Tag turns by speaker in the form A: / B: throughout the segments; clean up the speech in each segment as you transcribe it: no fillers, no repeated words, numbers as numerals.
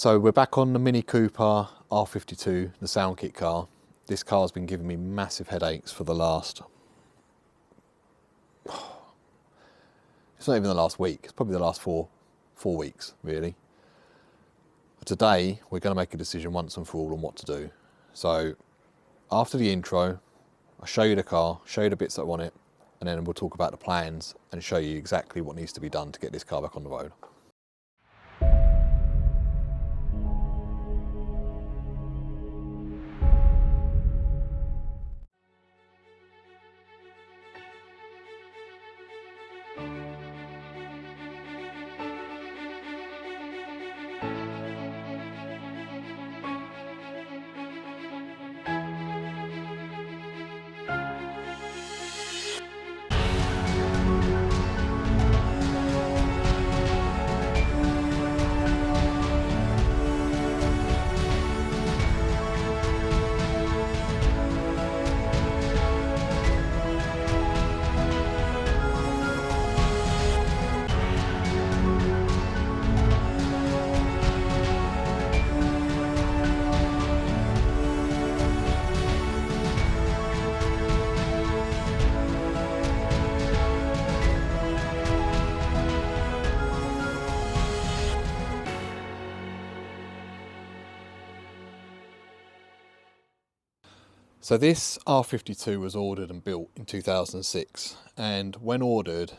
A: So we're back on the Mini Cooper R52, the sound kit car. This car's been giving me massive headaches for the last, it's not even the last week, it's probably the last four weeks really. But today we're going to make a decision once and for all on what to do. So after the intro, I'll show you the car, show you the bits that are on it, and then we'll talk about the plans and show you exactly what needs to be done to get this car back on the road. So this R52 was ordered and built in 2006, and when ordered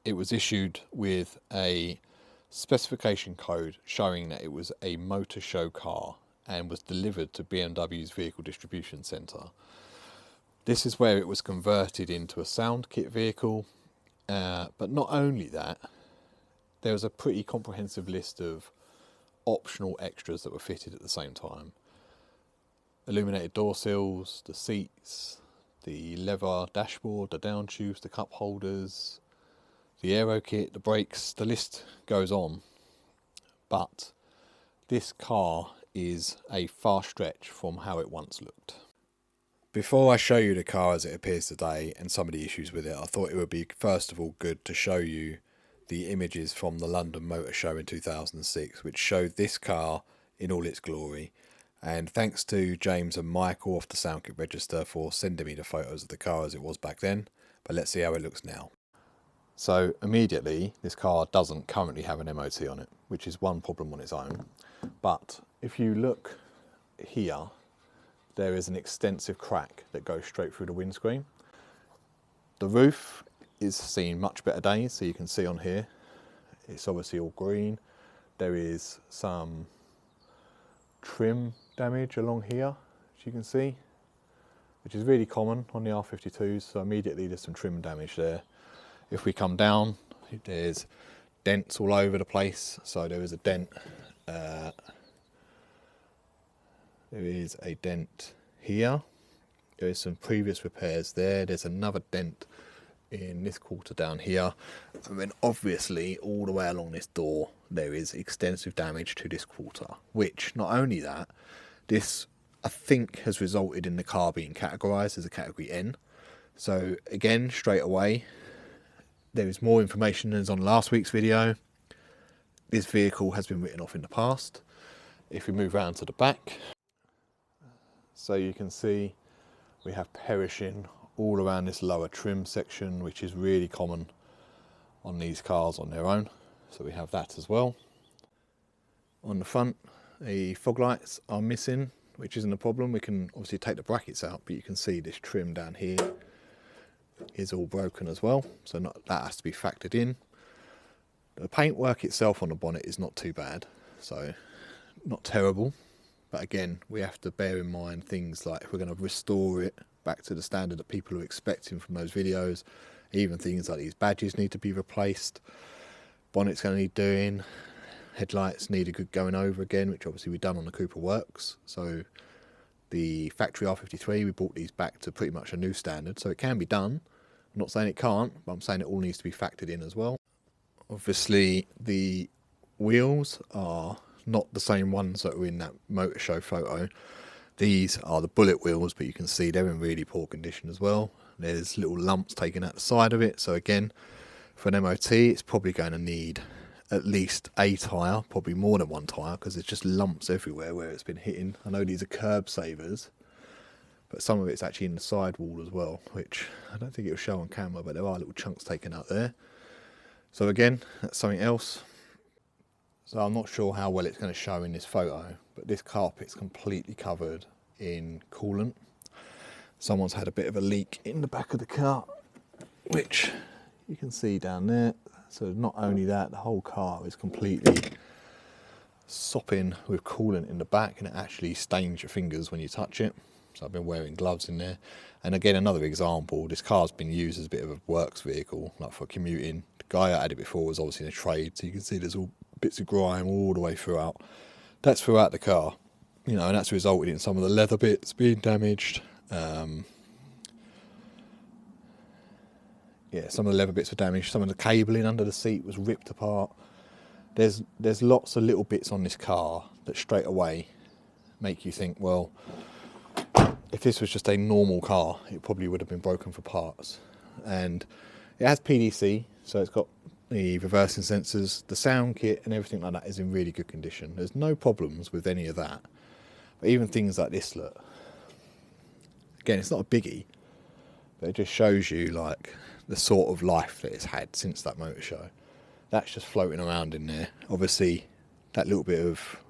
A: it was issued with a specification code showing that it was a motor show car and was delivered to BMW's vehicle distribution centre. This is where it was converted into a sound kit vehicle, but not only that, there was a pretty comprehensive list of optional extras that were fitted at the same time. Illuminated door sills, the seats, the leather dashboard, the down tubes, the cup holders, the aero kit, the brakes, the list goes on. But this car is a far stretch from how it once looked. Before I show you the car as it appears today and some of the issues with it, I thought it would be first of all good to show you the images from the London Motorshow in 2006, which showed this car in all its glory. And thanks to James and Michael off the Sound Kit Register for sending me the photos of the car as it was back then. But let's see how it looks now. So immediately, this car doesn't currently have an MOT on it, which is one problem on its own. But if you look here, there is an extensive crack that goes straight through the windscreen. The roof is seen much better days, so you can see on here, it's obviously all green. There is some trim damage along here, as you can see, which is really common on the R52s, so immediately there's some trim damage there. If we come down, there's dents all over the place, so there is a dent, there is a dent here, there is some previous repairs there, there's another dent in this quarter down here, and then obviously all the way along this door there is extensive damage to this quarter, which not only that, this I think has resulted in the car being categorised as a category N. So again, straight away, there is more information than is on last week's video. This vehicle has been written off in the past. If we move around to the back, so you can see we have perishing all around this lower trim section, which is really common on these cars on their own. So we have that as well. On the front, the fog lights are missing, which isn't a problem. We can obviously take the brackets out, but you can see this trim down here is all broken as well. So that has to be factored in. The paintwork itself on the bonnet is not too bad, so not terrible. But again, we have to bear in mind things like if we're going to restore it back to the standard that people are expecting from those videos, even things like these badges need to be replaced. Bonnet's going to need doing. Headlights need a good going over again, which obviously we've done on the Cooper Works. So the factory R53, we brought these back to pretty much a new standard, so it can be done. I'm not saying it can't, but I'm saying it all needs to be factored in as well. Obviously the wheels are not the same ones that were in that motor show photo. These are the bullet wheels, but you can see they're in really poor condition as well. There's little lumps taken out the side of it, so again, for an MOT it's probably going to need at least a tyre, probably more than one tyre, because there's just lumps everywhere where it's been hitting. I know these are curb savers, but some of it's actually in the sidewall as well, which I don't think it'll show on camera, but there are little chunks taken out there. So again, that's something else. So I'm not sure how well it's going to show in this photo, but this carpet's completely covered in coolant. Someone's had a bit of a leak in the back of the car, which you can see down there. So not only that, the whole car is completely sopping with coolant in the back, and it actually stains your fingers when you touch it. So I've been wearing gloves in there. And again, another example, this car's been used as a bit of a works vehicle, like for commuting. The guy that had it before was obviously in a trade, so you can see there's all bits of grime all the way throughout. That's throughout the car, you know, and that's resulted in some of the leather bits being damaged. Yeah, some of the leather bits were damaged. Some of the cabling under the seat was ripped apart. There's lots of little bits on this car that straight away make you think, well, if this was just a normal car, it probably would have been broken for parts. And it has PDC, so it's got the reversing sensors, the sound kit and everything like that is in really good condition. There's no problems with any of that. But even things like this, look. Again, it's not a biggie, but it just shows you like the sort of life that it's had since that motor show. That's just floating around in there. Obviously, that little bit of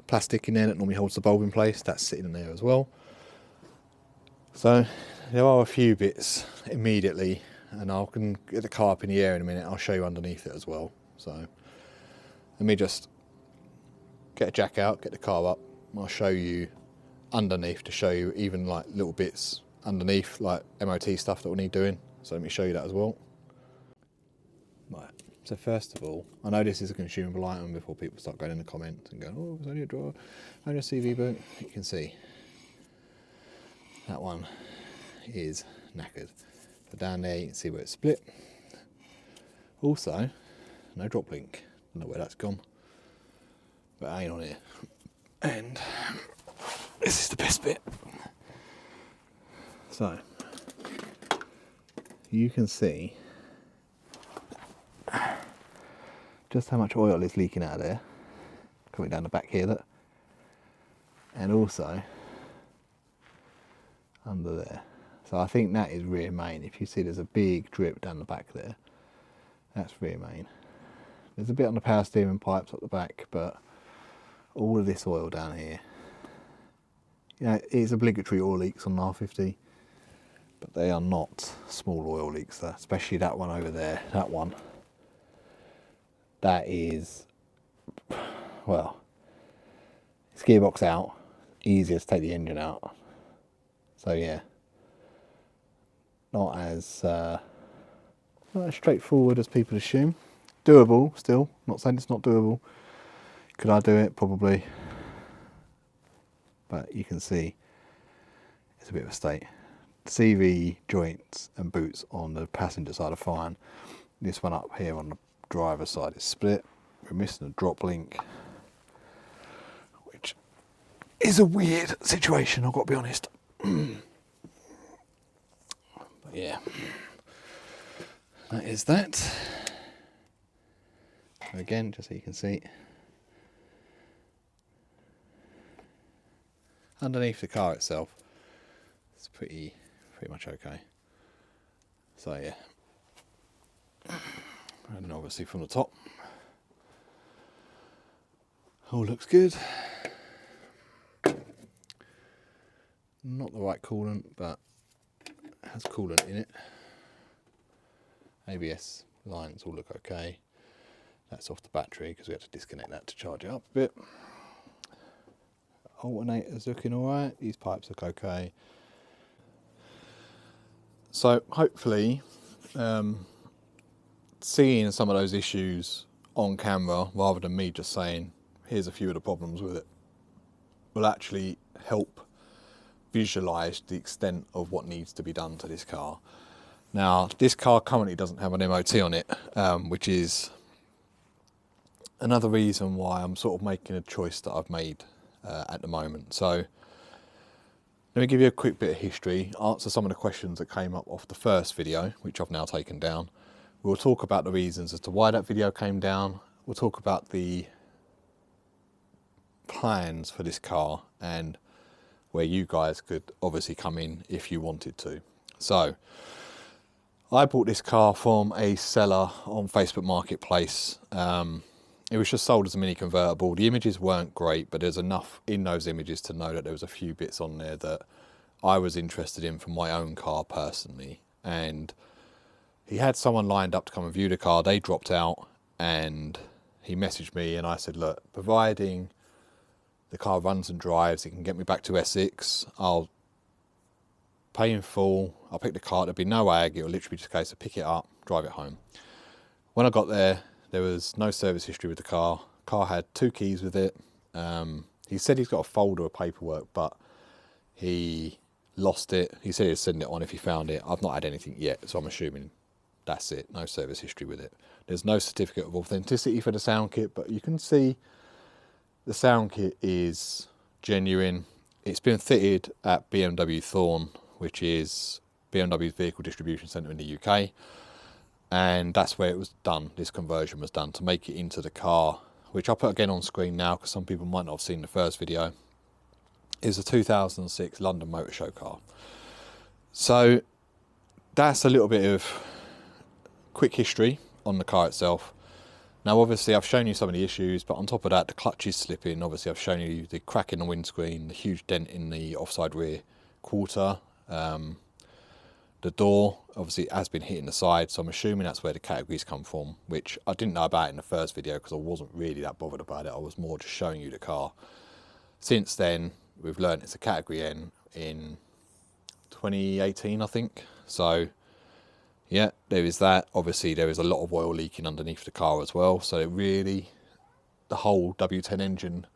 A: plastic in there that normally holds the bulb in place, that's sitting in there as well. So there are a few bits immediately, and I can get the car up in the air in a minute. I'll show you underneath it as well. So let me just get a jack out, get the car up, and I'll show you underneath to show you even like little bits underneath, like MOT stuff that will need doing. So let me show you that as well. Right, so first of all, I know this is a consumable item before people start going in the comments and going, oh, it's only a drawer, only a CV boot. You can see that one is knackered. So down there you can see where it's split. Also, no drop link. I don't know where that's gone, but it ain't on here. And this is the best bit. So you can see just how much oil is leaking out of there, coming down the back here, look. And also under there. So I think that is rear main. If you see there's a big drip down the back there, that's rear main. There's a bit on the power steering pipes up the back, but all of this oil down here, you know, it is obligatory oil leaks on an R50, but they are not small oil leaks there, especially that one over there, that one. That is, well, it's gearbox out, easier to take the engine out. So yeah, not as straightforward as people assume. Doable still, not saying it's not doable. Could I do it? Probably. But you can see it's a bit of a state. CV joints and boots on the passenger side are fine. This one up here on the driver's side is split. We're missing a drop link, which is a weird situation, I've got to be honest. But yeah, that is that. So again, just so you can see, underneath the car itself, it's pretty much okay. So yeah, and then obviously from the top, all looks good. Not the right coolant, but it has coolant in it. ABS lines all look okay. That's off the battery because we had to disconnect that to charge it up a bit. Alternator's looking alright, these pipes look okay. So hopefully seeing some of those issues on camera rather than me just saying here's a few of the problems with it will actually help visualise the extent of what needs to be done to this car. Now this car currently doesn't have an MOT on it, which is another reason why I'm sort of making a choice that I've made at the moment. So let me give you a quick bit of history, answer some of the questions that came up off the first video, which I've now taken down, We'll talk about the reasons as to why that video came down. We'll talk about the plans for this car and where you guys could obviously come in if you wanted to. So I bought this car from a seller on Facebook Marketplace. It was just sold as a mini convertible. The images weren't great, but there's enough in those images to know that there was a few bits on there that I was interested in for my own car personally. And he had someone lined up to come and view the car. They dropped out and he messaged me and I said, look, providing the car runs and drives, it can get me back to Essex, I'll pay in full, I'll pick the car, there'll be no ag, it'll literally be just a case of pick it up, drive it home. When I got there, there was no service history with the car. Car had 2 keys with it. He said he's got a folder of paperwork, but he lost it. He said he'd send it on if he found it. I've not had anything yet, so I'm assuming that's it. No service history with it. There's no certificate of authenticity for the sound kit, but you can see the sound kit is genuine. It's been fitted at BMW Thorn, which is BMW's vehicle distribution centre in the UK. And that's where it was done. This conversion was done to make it into the car, which I'll put again on screen now because some people might not have seen the first video. Is a 2006 London Motorshow Car. So that's a little bit of quick history on the car itself. Now obviously I've shown you some of the issues, but on top of that the clutch is slipping. Obviously I've shown you the crack in the windscreen, the huge dent in the offside rear quarter. The door obviously has been hitting the side, so I'm assuming that's where the categories come from, which I didn't know about in the first video because I wasn't really that bothered about it. I was more just showing you the car. Since then, we've learned it's a category N in 2018, I think. So yeah, there is that. Obviously there is a lot of oil leaking underneath the car as well. So it really, the whole W10 engine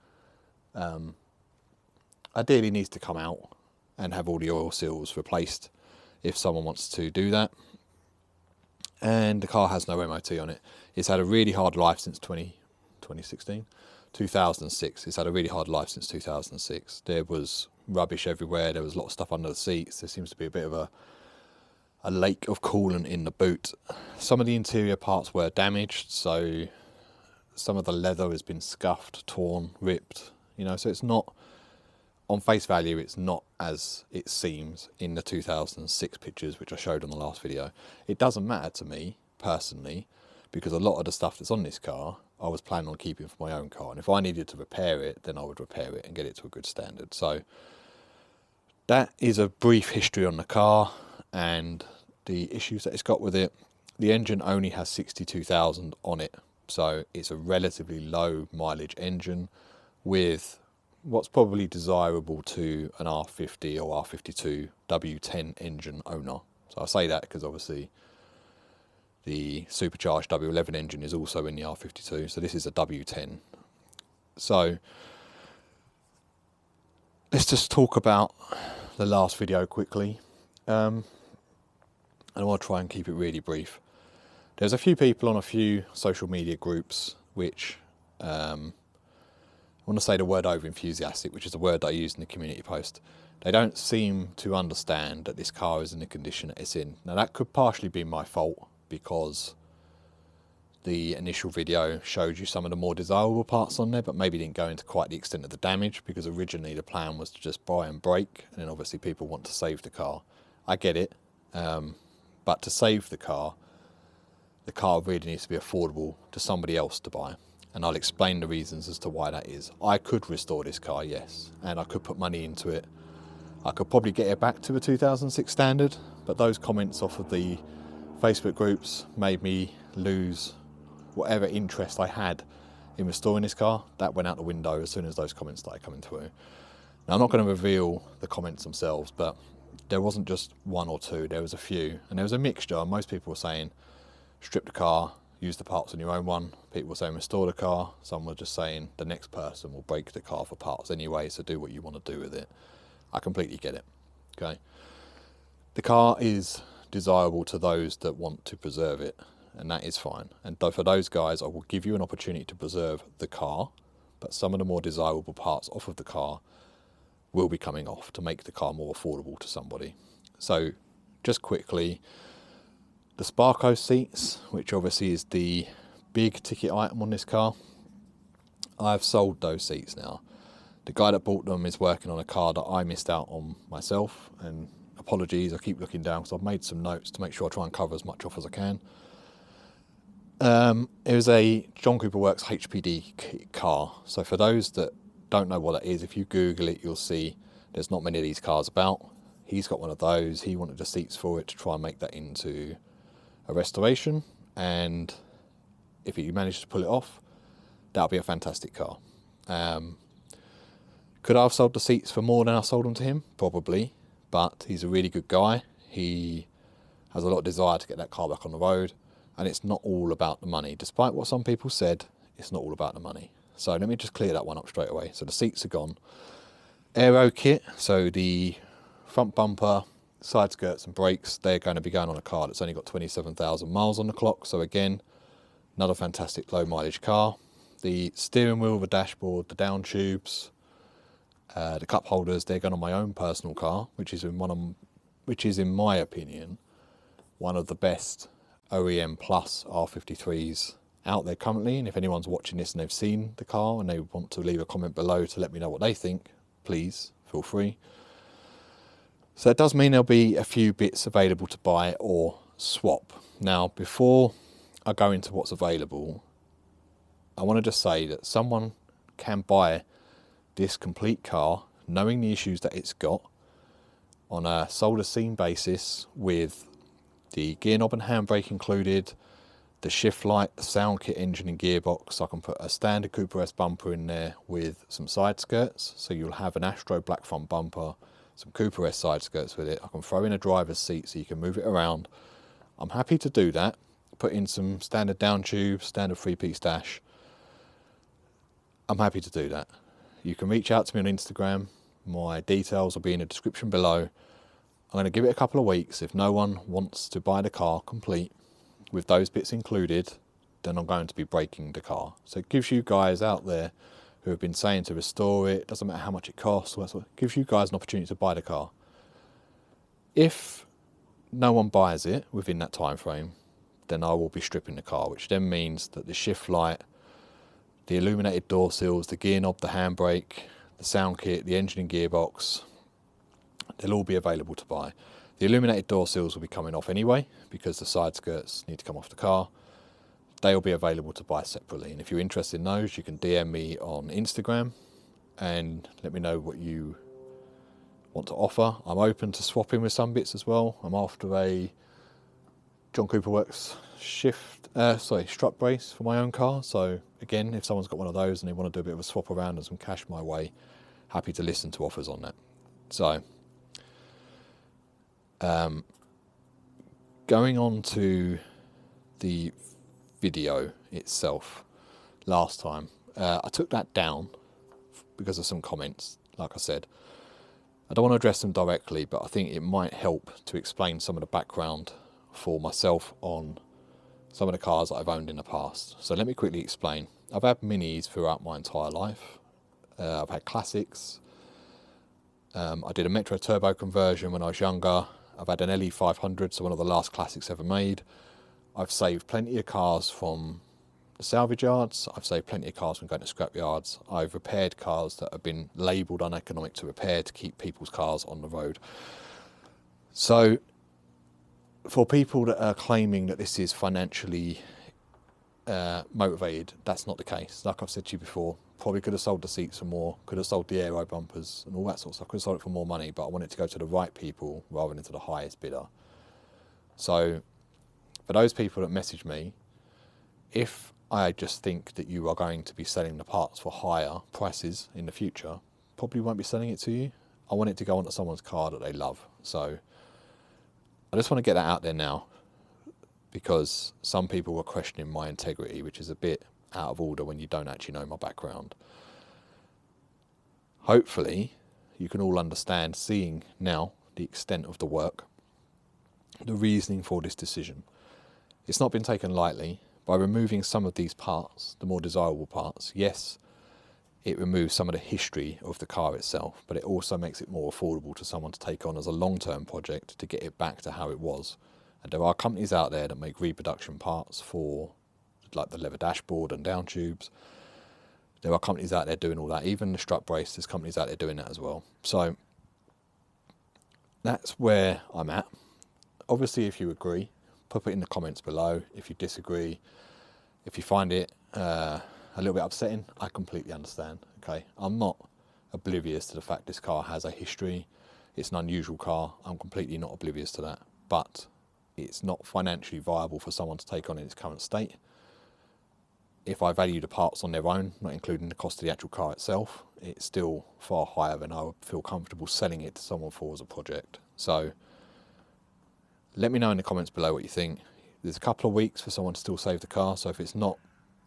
A: ideally needs to come out and have all the oil seals replaced if someone wants to do that. And the car has no MOT on it. It's had a really hard life since 2006. It's had a really hard life since 2006. There was rubbish everywhere. There was a lot of stuff under the seats. There seems to be a bit of a lake of coolant in the boot. Some of the interior parts were damaged, so some of the leather has been scuffed, torn, ripped, you know, so it's not, on face value, it's not as it seems in the 2006 pictures, which I showed on the last video. It doesn't matter to me, personally, because a lot of the stuff that's on this car, I was planning on keeping for my own car. And if I needed to repair it, then I would repair it and get it to a good standard. So that is a brief history on the car and the issues that it's got with it. The engine only has 62,000 on it. So it's a relatively low mileage engine with what's probably desirable to an R50 or R52 W10 engine owner. So I say that because obviously the supercharged W11 engine is also in the R52, so this is a W10. So let's just talk about the last video quickly. And I want to try and keep it really brief. There's a few people on a few social media groups which I want to say the word over-enthusiastic, which is a word that I used in the community post. They don't seem to understand that this car is in the condition that it's in. Now that could partially be my fault because the initial video showed you some of the more desirable parts on there, but maybe didn't go into quite the extent of the damage because originally the plan was to just buy and break, and then obviously people want to save the car. I get it, but to save the car really needs to be affordable to somebody else to buy. And I'll explain the reasons as to why that is. I could restore this car, yes, and I could put money into it. I could probably get it back to a 2006 standard, but those comments off of the Facebook groups made me lose whatever interest I had in restoring this car. That went out the window as soon as those comments started coming through. Now I'm not going to reveal the comments themselves, but there wasn't just one or two, there was a few, and there was a mixture. Most people were saying, strip the car, use the parts on your own one. People were saying restore the car. Some were just saying the next person will break the car for parts anyway, so do what you want to do with it. I completely get it. Okay. The car is desirable to those that want to preserve it, and that is fine. And for those guys, I will give you an opportunity to preserve the car, but some of the more desirable parts off of the car will be coming off to make the car more affordable to somebody. So just quickly, The Sparko seats, which obviously is the big ticket item on this car, I've sold those seats now. The guy that bought them is working on a car that I missed out on myself, and apologies, I keep looking down because I've made some notes to make sure I try and cover as much off as I can. It was a John Cooper Works HPD car. So for those that don't know what that is, if you Google it, you'll see there's not many of these cars about. He's got one of those. He wanted the seats for it to try and make that into a restoration, and if he managed to pull it off, that'll be a fantastic car. Could I have sold the seats for more than I sold them to him? Probably, but he's a really good guy. He has a lot of desire to get that car back on the road, and it's not all about the money. Despite what some people said, it's not all about the money. So let me just clear that one up straight away. So the seats are gone. Aero kit, so the front bumper, side skirts and brakes, they're going to be going on a car that's only got 27,000 miles on the clock. So again, another fantastic low mileage car. The steering wheel, the dashboard, the down tubes, the cup holders, they're going on my own personal car, which is in my opinion one of the best OEM plus R53s out there currently. And if anyone's watching this and they've seen the car and they want to leave a comment below to let me know what they think, please feel free. So it does mean there'll be a few bits available to buy or swap. Now, before I go into what's available, I want to just say that someone can buy this complete car knowing the issues that it's got on a sold as seen basis, with the gear knob and handbrake included, the shift light, the sound kit, engine and gearbox. I can put a standard Cooper S bumper in there with some side skirts, so you'll have an Astro black front bumper, some Cooper S side skirts with it. I can throw in a driver's seat so you can move it around. I'm happy to do that. Put in some standard down tubes, standard 3-piece dash. I'm happy to do that. You can reach out to me on Instagram. My details will be in the description below. I'm going to give it a couple of weeks. If no one wants to buy the car complete with those bits included, then I'm going to be breaking the car. So it gives you guys out there who have been saying to restore it, doesn't matter how much it costs, it gives you guys an opportunity to buy the car. If no one buys it within that time frame, then I will be stripping the car, which then means that the shift light, the illuminated door sills, the gear knob, the handbrake, the sound kit, the engine and gearbox, they'll all be available to buy. The illuminated door sills will be coming off anyway because the side skirts need to come off the car. They'll be available to buy separately. And if you're interested in those, you can DM me on Instagram and let me know what you want to offer. I'm open to swapping with some bits as well. I'm after a John Cooper Works strut brace for my own car. So again, if someone's got one of those and they want to do a bit of a swap around and some cash my way, happy to listen to offers on that. So going on to the video itself, last time I took that down because of some comments. Like I said, I don't want to address them directly, but I think it might help to explain some of the background for myself on some of the cars that I've owned in the past. So let me quickly explain. I've had minis throughout my entire life. I've had classics. I did a Metro Turbo conversion when I was younger. I've had an LE500, so one of the last classics ever made. I've saved plenty of cars from the salvage yards. I've saved plenty of cars from going to scrap yards. I've repaired cars that have been labelled uneconomic to repair to keep people's cars on the road. So for people that are claiming that this is financially motivated, that's not the case. Like I've said to you before, probably could have sold the seats for more, could have sold the aero bumpers and all that sort of stuff. Could have sold it for more money, but I wanted to go to the right people rather than to the highest bidder. So for those people that message me, if I just think that you are going to be selling the parts for higher prices in the future, probably won't be selling it to you. I want it to go onto someone's car that they love. So I just want to get that out there now, because some people were questioning my integrity, which is a bit out of order when you don't actually know my background. Hopefully you can all understand, seeing now the extent of the work, the reasoning for this decision. It's not been taken lightly. By removing some of these parts, the more desirable parts, yes, it removes some of the history of the car itself, but it also makes it more affordable to someone to take on as a long-term project to get it back to how it was And there are companies out there that make reproduction parts for like the leather dashboard and down tubes. There are companies out there doing all that. Even the strut brace, there's companies out there doing that as well. So that's where I'm at. Obviously, if you agree, put it in the comments below. If you disagree, if you find it a little bit upsetting, I completely understand. Okay, I'm not oblivious to the fact this car has a history. It's an unusual car. I'm completely not oblivious to that. But it's not financially viable for someone to take on in its current state. If I value the parts on their own, not including the cost of the actual car itself, it's still far higher than I would feel comfortable selling it to someone for as a project. So let me know in the comments below what you think. There's a couple of weeks for someone to still save the car, so if it's not,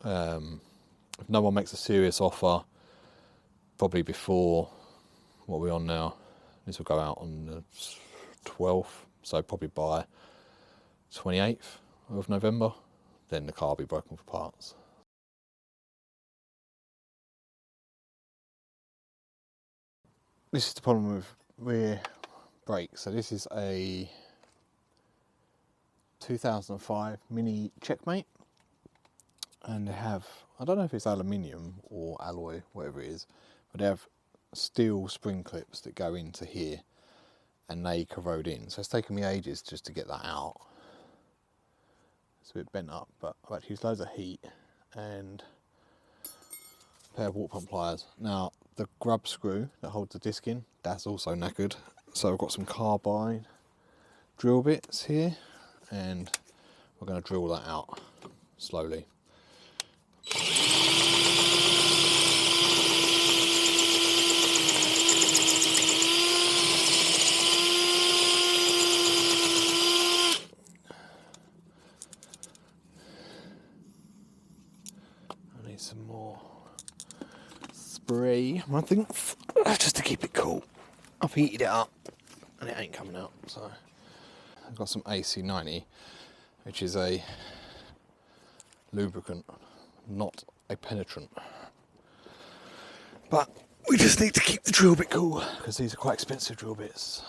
A: if no one makes a serious offer, probably before, what are we on now? This will go out on the 12th, so probably by 28th of November, then the car will be broken for parts. This is the problem with rear brakes. So this is a 2005 Mini Checkmate, and they have, I don't know if it's aluminium or alloy, whatever it is, but they have steel spring clips that go into here and they corrode in. So it's taken me ages just to get that out. It's a bit bent up, but I've actually used loads of heat and a pair of water pump pliers. Now the grub screw that holds the disc in, that's also knackered. So I've got some carbide drill bits here and we're going to drill that out slowly. I need some more spray, I think, just to keep it cool. I've heated it up and it ain't coming out, so I've got some AC90, which is a lubricant, not a penetrant. But we just need to keep the drill bit cool because these are quite expensive drill bits.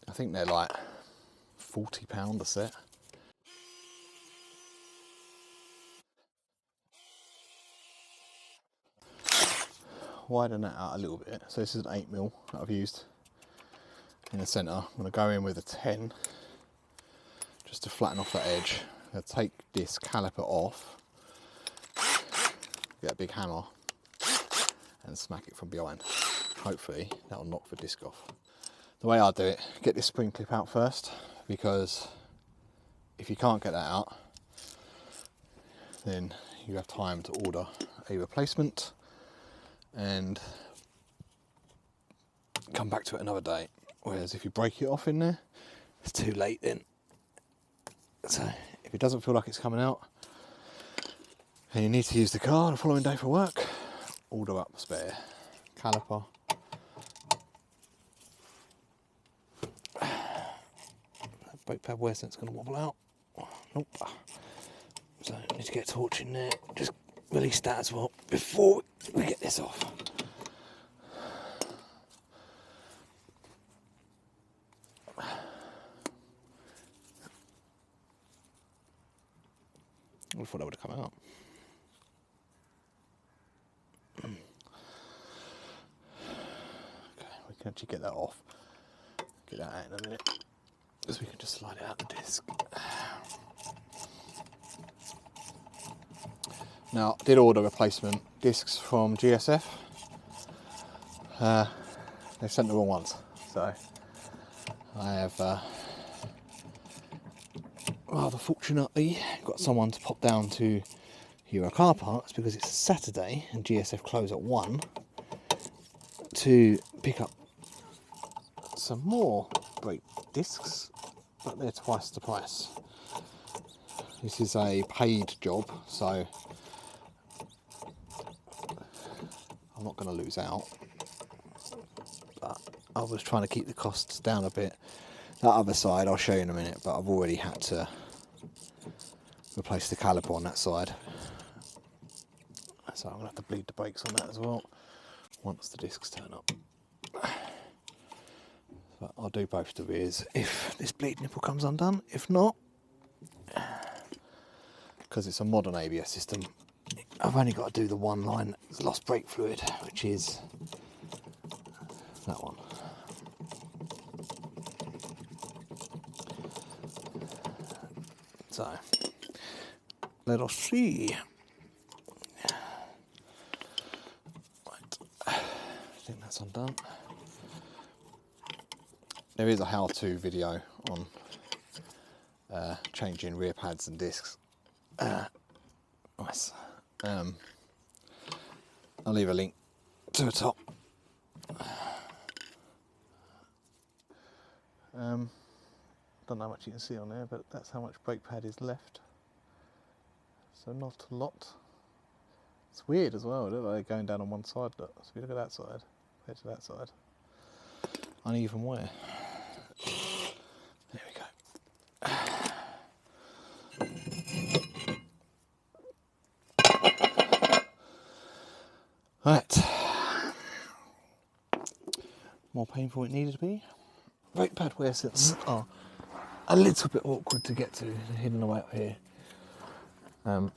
A: I think they're like £40 a set. Widen that out a little bit. So this is an 8mm that I've used in the centre. I'm going to go in with a 10 just to flatten off that edge. I'm going to take this caliper off, get a big hammer and smack it from behind. Hopefully that'll knock the disc off. The way I do it, get this spring clip out first, because if you can't get that out, then you have time to order a replacement and come back to it another day. Whereas if you break it off in there, it's too late then. So if it doesn't feel like it's coming out and you need to use the car the following day for work, order up a spare caliper. Brake pad wear so it's going to wobble out. Nope. So I need to get a torch in there. Just release that as well before we get this off. I thought that would have come out. Okay, we can actually get that off. Get that out in a minute. Because we can just slide it out the disc. Now, I did order replacement discs from GSF. They sent the wrong ones, so I have rather fortunately got someone to pop down to Hero Car Parts, because it's a Saturday and GSF close at 1, to pick up some more brake discs, but they're twice the price. This is a paid job, so I'm not going to lose out, but I was trying to keep the costs down a bit. That other side I'll show you in a minute, but I've already had to replace the caliper on that side, so I'm going to have to bleed the brakes on that as well once the discs turn up. But I'll do both the rears if this bleed nipple comes undone. If not, because it's a modern ABS system, I've only got to do the one line that's lost brake fluid, which is that one. So, let us see. Right. I think that's undone. There is a how-to video on changing rear pads and discs. Nice. I'll leave a link to the top. Don't know how much you can see on there, but that's how much brake pad is left. So not a lot. It's weird as well, look like they're going down on one side. Look. So if you look at that side, compared to that side, uneven wear. There we go. Right. More painful it needed to be. Brake pad wear sets are a little bit awkward to get to, they're hidden away up here. Not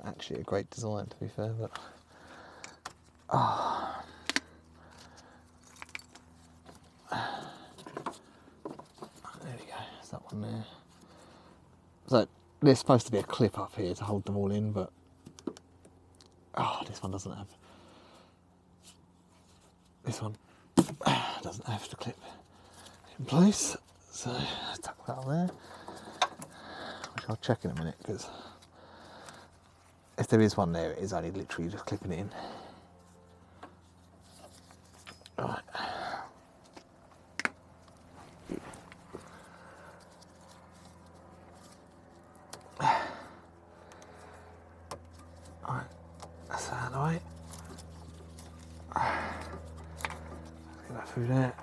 A: actually a great design, to be fair, but there we go, there's that one there. So there's supposed to be a clip up here to hold them all in, but this one doesn't have. This one doesn't have the clip in place, so let's tuck that on there, which I'll check in a minute, because if there is one there, it is only literally just clipping it in. Right. Right, that's out of the way. Let's get that through there.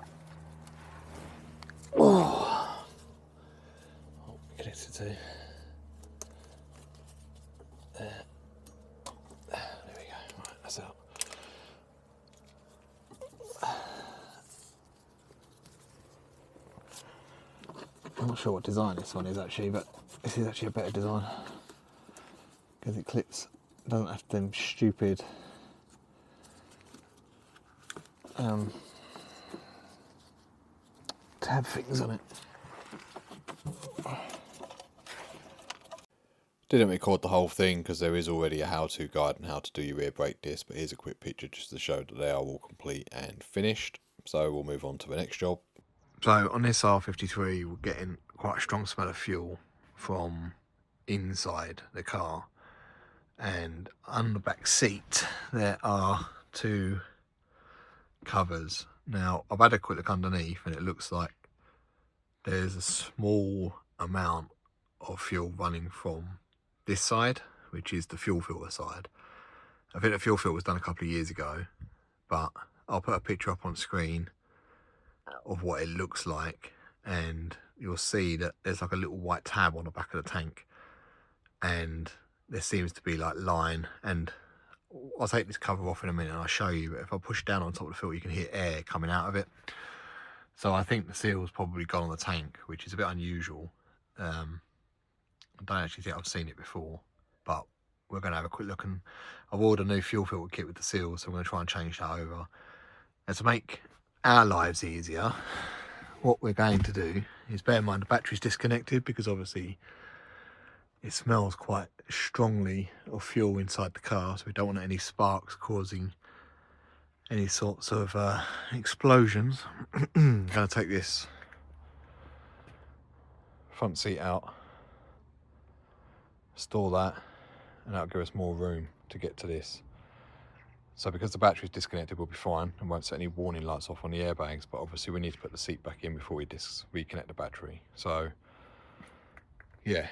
A: Oh, get it to do. There. There we go. Right, that's out. I'm not sure what design this one is actually, but this is actually a better design because it clips. It doesn't have them stupid tab things on it. Didn't record the whole thing because there is already a how-to guide on how to do your rear brake disc, but here's a quick picture just to show that they are all complete and finished. So we'll move on to the next job. So on this R52, we're getting quite a strong smell of fuel from inside the car, and on the back seat there are two covers. Now I've had a quick look underneath and it looks like there's a small amount of fuel running from this side, which is the fuel filter side. I think the fuel filter was done a couple of years ago, but I'll put a picture up on screen of what it looks like, and you'll see that there's like a little white tab on the back of the tank, and there seems to be like line, and I'll take this cover off in a minute and I'll show you, but if I push down on top of the filter you can hear air coming out of it. So I think the seal's probably gone on the tank, which is a bit unusual. I don't actually think I've seen it before, but we're going to have a quick look, and I've ordered a new fuel filter kit with the seal, so I'm going to try and change that over. And to make our lives easier, what we're going to do is, bear in mind the battery's disconnected because obviously it smells quite strongly of fuel inside the car, so we don't want any sparks causing any sorts of explosions. I'm going to take this front seat out, store that, and that'll give us more room to get to this. So because the battery's disconnected, we'll be fine and won't set any warning lights off on the airbags, but obviously we need to put the seat back in before we reconnect the battery. So yeah,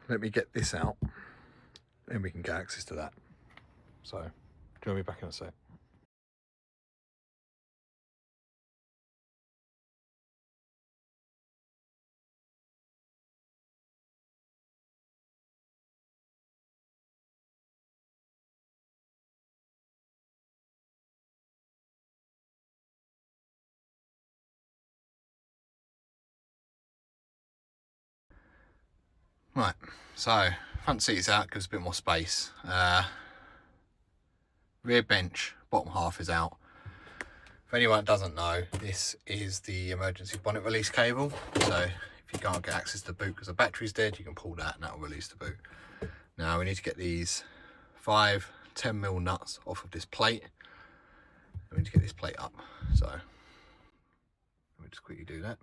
A: let me get this out and we can get access to that. So join me back in a sec. Right, so front seat's out, gives a bit more space. Rear bench, bottom half is out. If anyone doesn't know, this is the emergency bonnet release cable. So if you can't get access to the boot because the battery's dead, you can pull that and that will release the boot. Now we need to get these 5 10mm nuts off of this plate. We need to get this plate up. So let me just quickly do that.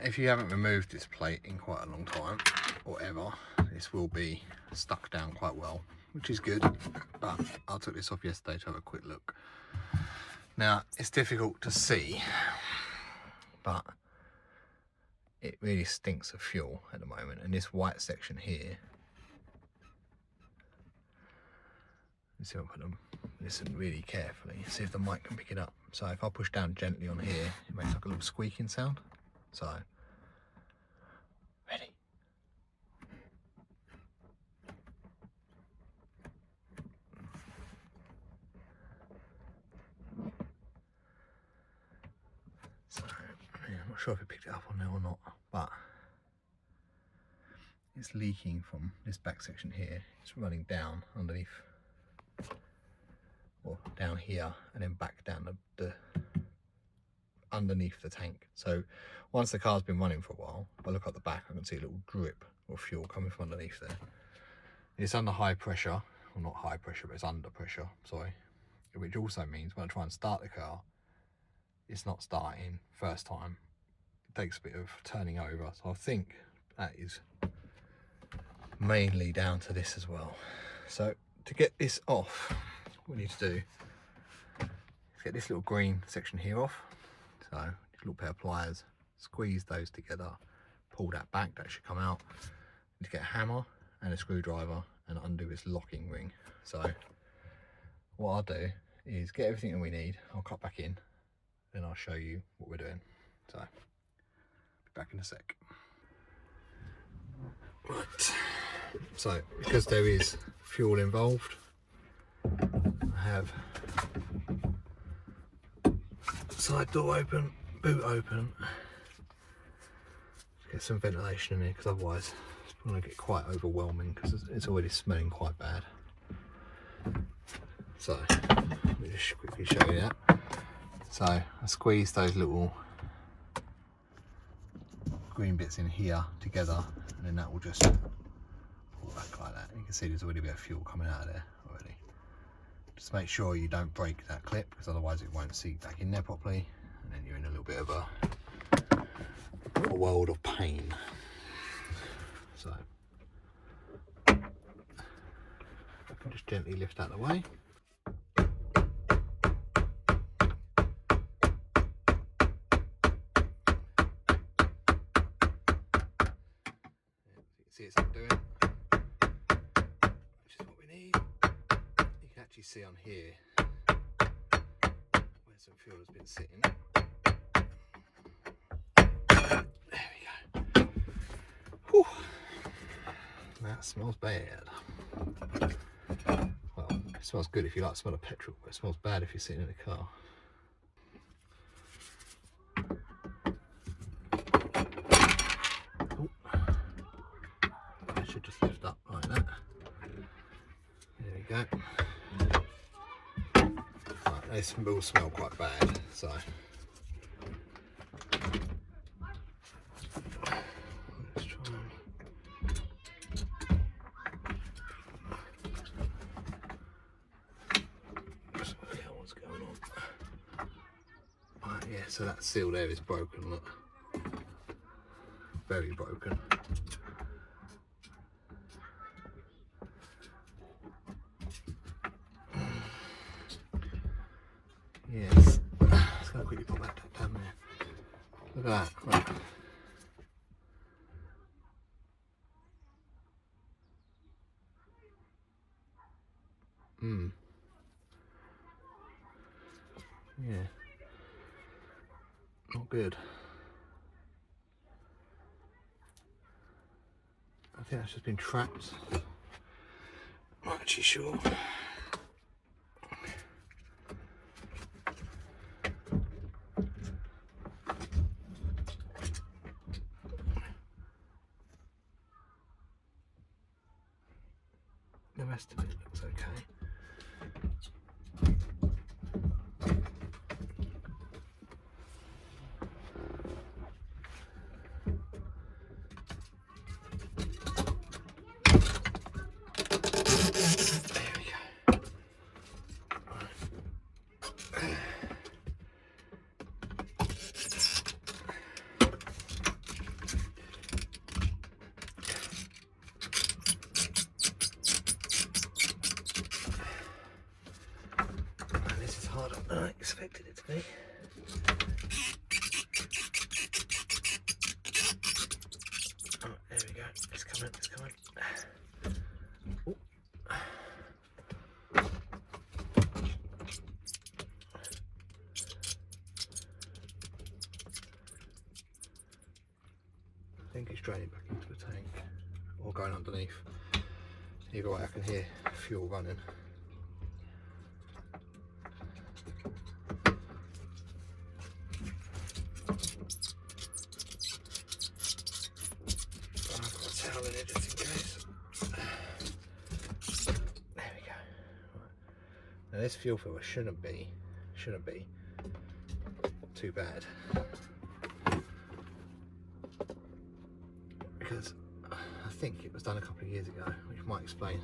A: If you haven't removed this plate in quite a long time, or ever, this will be stuck down quite well, which is good, but I took this off yesterday to have a quick look. Now, it's difficult to see, but it really stinks of fuel at the moment, and this white section here, let's see if I put them, listen really carefully, see if the mic can pick it up. So if I push down gently on here, it makes like a little squeaking sound. So, ready. So, yeah, I'm not sure if it picked it up on there or not, but it's leaking from this back section here. It's running down underneath, or down here, and then back down the underneath the tank. So once the car's been running for a while, if I look at the back, I can see a little drip of fuel coming from underneath there. It's under high pressure, well not high pressure, but it's under pressure, sorry. Which also means when I try and start the car, it's not starting first time. It takes a bit of turning over. So I think that is mainly down to this as well. So to get this off, what we need to do is get this little green section here off. So a little pair of pliers, squeeze those together, pull that back, that should come out. Need to get a hammer and a screwdriver and undo this locking ring. So what I'll do is get everything that we need, I'll cut back in, then I'll show you what we're doing. So, be back in a sec. Right, so because there is fuel involved, I have side door open, boot open. Get some ventilation in here because otherwise it's going to get quite overwhelming because it's already smelling quite bad. So let me just quickly show you that. So I squeeze those little green bits in here together, and then that will just pull back like that. And you can see there's already a bit of fuel coming out of there already. Just make sure you don't break that clip because otherwise it won't seat back in there properly, and then you're in a little bit of a world of pain. So I can just gently lift out of the way. See it's undoing, which is what we need. You can actually see on here where some fuel has been sitting. There we go. Whew. That smells bad. Well, it smells good if you like the smell of petrol, but it smells bad if you're sitting in a car. Should just lift up like that. There we go. Right, this will smell quite bad, so let's try and just work out what's going on. Right, yeah, so that seal there is broken, look. Very broken. Yes, just going to quickly put that down there. Look at that. Right. Yeah, not good. I think that's just been trapped. Not actually sure. The rest of it looks okay. This is harder than I expected it to be. Oh, there we go. It's coming, it's coming. Ooh. I think it's draining back into the tank or going underneath. Either way, I can hear fuel running. I've got a towel in it just in case. There we go. Right. Now this fuel filter shouldn't be too bad, because I think it was done a couple of years ago, which might explain,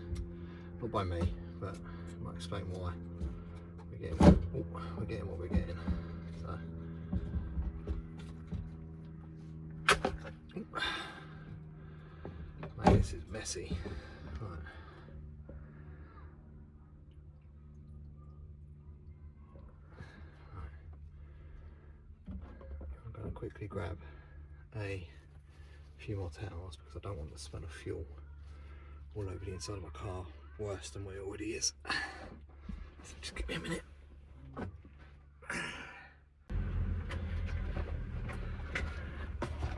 A: not by me, but it might explain why we're getting what we're getting. So, man, this is messy. Right. I'm going to quickly grab a few more towels because I don't want the smell of fuel all over the inside of my car, worse than what it already is. So just give me a minute.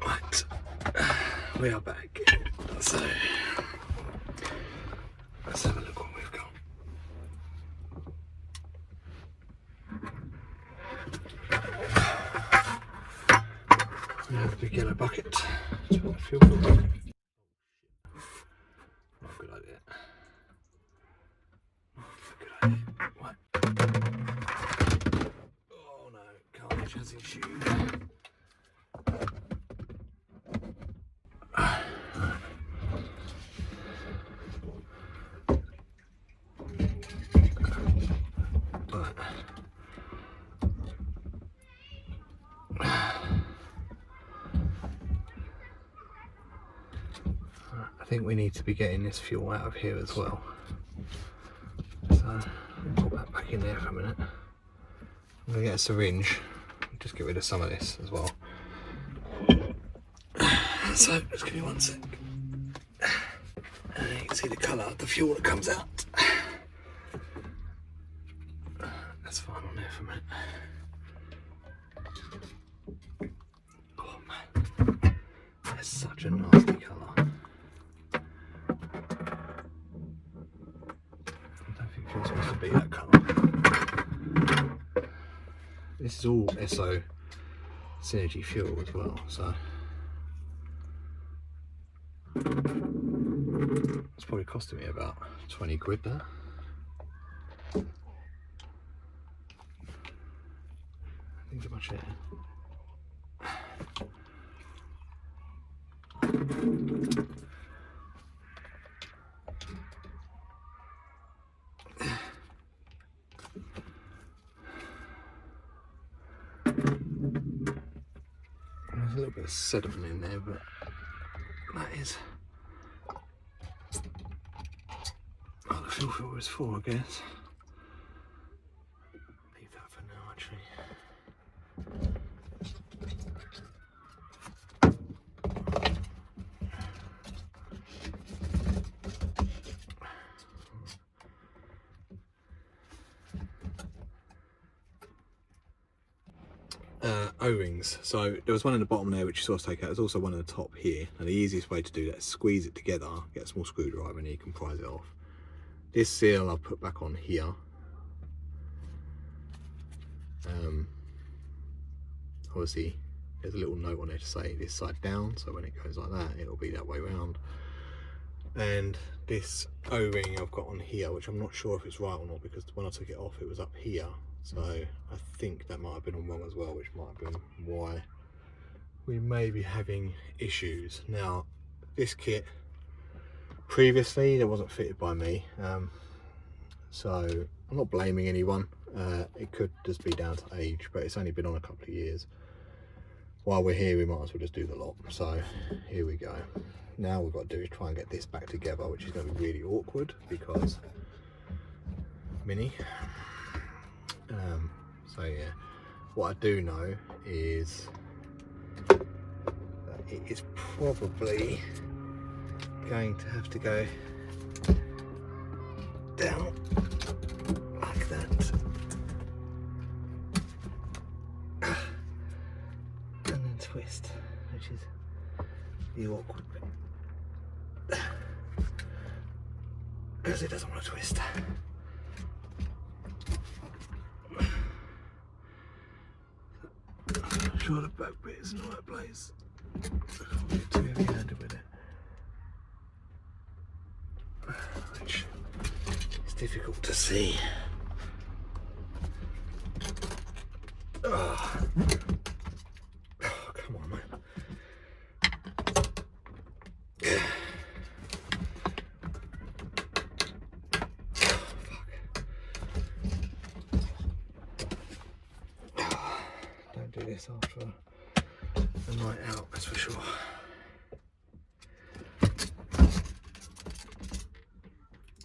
A: Right, we are back. So let's have a look what we've got. We have a big yellow bucket. Fuel filter. Not a good idea. Not a good idea. What? Oh no, carnage has ensued. I think we need to be getting this fuel out of here as well. So I'll put that back in there for a minute. I'm going to get a syringe, just get rid of some of this as well. So just give me 1 sec. And you can see the colour of the fuel that comes out. That's fine on there for a minute. Oh man, that's such a nasty colour. It's supposed to be that colour. This is all SO Synergy fuel as well, so it's probably costing me about 20 quid there. I think of my chair. There's a little bit of sediment in there, but that is what the fuel filter is for, I guess. Leave that for now, actually. O-rings. So there was one in the bottom there which you saw us take out. There's also one at the top here, and the easiest way to do that is squeeze it together, get a small screwdriver, and you can prise it off. This seal I'll put back on here. Obviously there's a little note on there to say this side down, so when it goes like that it'll be that way round. And this O-ring I've got on here, which I'm not sure if it's right or not, because when I took it off it was up here, so I think that might have been on wrong as well, which might have been why we may be having issues. Now this kit previously that wasn't fitted by me, so I'm not blaming anyone. It could just be down to age, but it's only been on a couple of years. While we're here we might as well just do the lot. So here we go. Now what we've got to do is try and get this back together, which is going to be really awkward because mini. So yeah, what I do know is that it is probably going to have to go down like that, and then twist, which is the awkward bit, because it doesn't want to twist. I'm sure the back bit is in the right place. I can't get too heavy-handed with it, which is difficult to see. Oh, come on, man. Don't do this after a night out, that's for sure.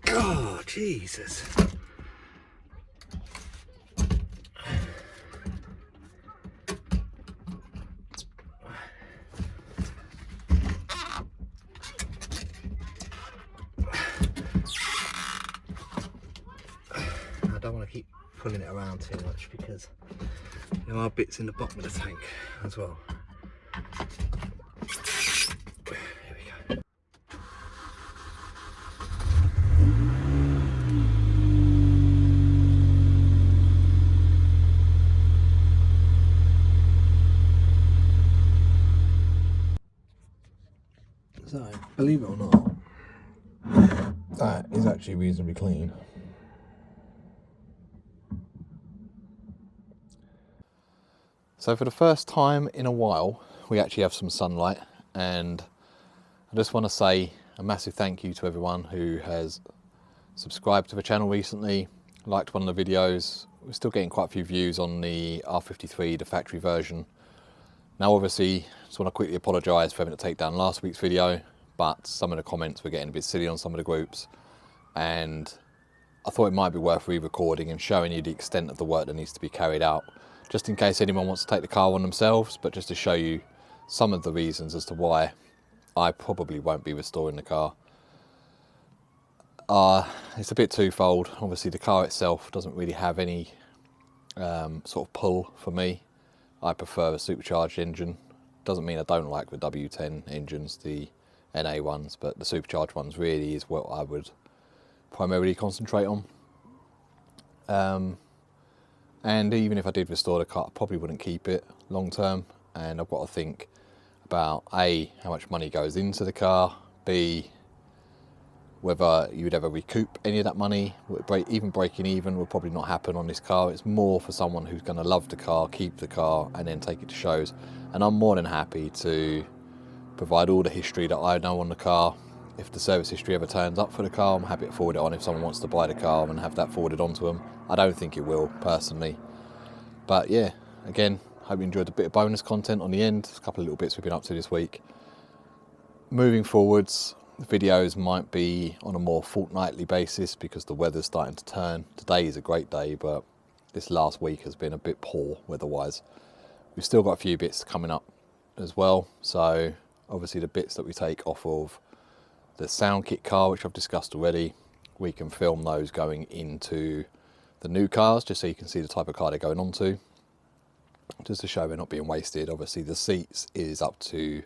A: Oh, Jesus. I don't want to keep pulling it around too much because there are bits in the bottom of the tank as well. Here we go. So, believe it or not, that is actually reasonably clean. So for the first time in a while, we actually have some sunlight, and I just want to say a massive thank you to everyone who has subscribed to the channel recently, liked one of the videos. We're still getting quite a few views on the R52, the factory version. Now obviously, just want to quickly apologise for having to take down last week's video, but some of the comments were getting a bit silly on some of the groups, and I thought it might be worth re-recording and showing you the extent of the work that needs to be carried out, just in case anyone wants to take the car on themselves, but just to show you some of the reasons as to why I probably won't be restoring the car. It's a bit twofold. Obviously the car itself doesn't really have any sort of pull for me. I prefer a supercharged engine. Doesn't mean I don't like the W10 engines, the NA ones, but the supercharged ones really is what I would primarily concentrate on. And even if I did restore the car, I probably wouldn't keep it long term. And I've got to think about A, how much money goes into the car, B, whether you would ever recoup any of that money. Even breaking even will probably not happen on this car. It's more for someone who's going to love the car, keep the car, and then take it to shows. And I'm more than happy to provide all the history that I know on the car. If the service history ever turns up for the car, I'm happy to forward it on if someone wants to buy the car and have that forwarded on to them. I don't think it will, personally. But yeah, again, hope you enjoyed a bit of bonus content on the end. A couple of little bits we've been up to this week. Moving forwards, the videos might be on a more fortnightly basis because the weather's starting to turn. Today is a great day, but this last week has been a bit poor weather-wise. We've still got a few bits coming up as well. So obviously the bits that we take off of the sound kit car, which I've discussed already, we can film those going into the new cars just so you can see the type of car they're going onto. just to show they're not being wasted. Obviously the seats is up to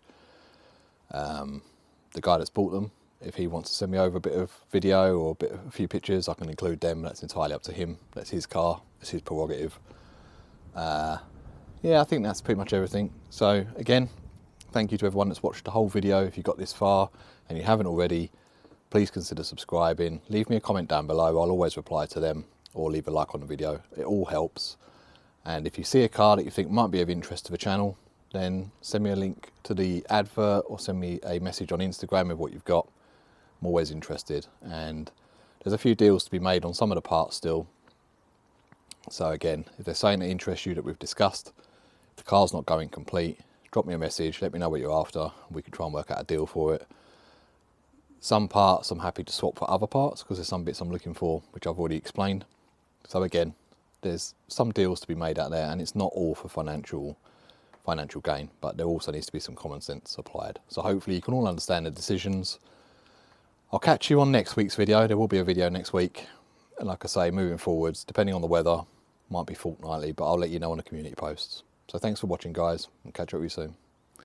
A: the guy that's bought them. If he wants to send me over a bit of video or a few pictures, I can include them. That's entirely up to him. That's his car, it's his prerogative. Yeah, I think that's pretty much everything. So again, thank you to everyone that's watched the whole video. If you got this far and you haven't already, please consider subscribing. Leave me a comment down below. I'll always reply to them, or leave a like on the video. It all helps. And if you see a car that you think might be of interest to the channel, then send me a link to the advert or send me a message on Instagram with what you've got. I'm always interested, and there's a few deals to be made on some of the parts still. So again, if there's something that interests you that we've discussed, if the car's not going complete, drop me a message, let me know what you're after, we can try and work out a deal for it. Some parts I'm happy to swap for other parts, because there's some bits I'm looking for which I've already explained. So again, there's some deals to be made out there, and it's not all for financial gain, but there also needs to be some common sense applied. So hopefully you can all understand the decisions. I'll catch you on next week's video. There will be a video next week. And like I say, moving forwards, depending on the weather, might be fortnightly, but I'll let you know on the community posts. So thanks for watching, guys, and catch up with you soon.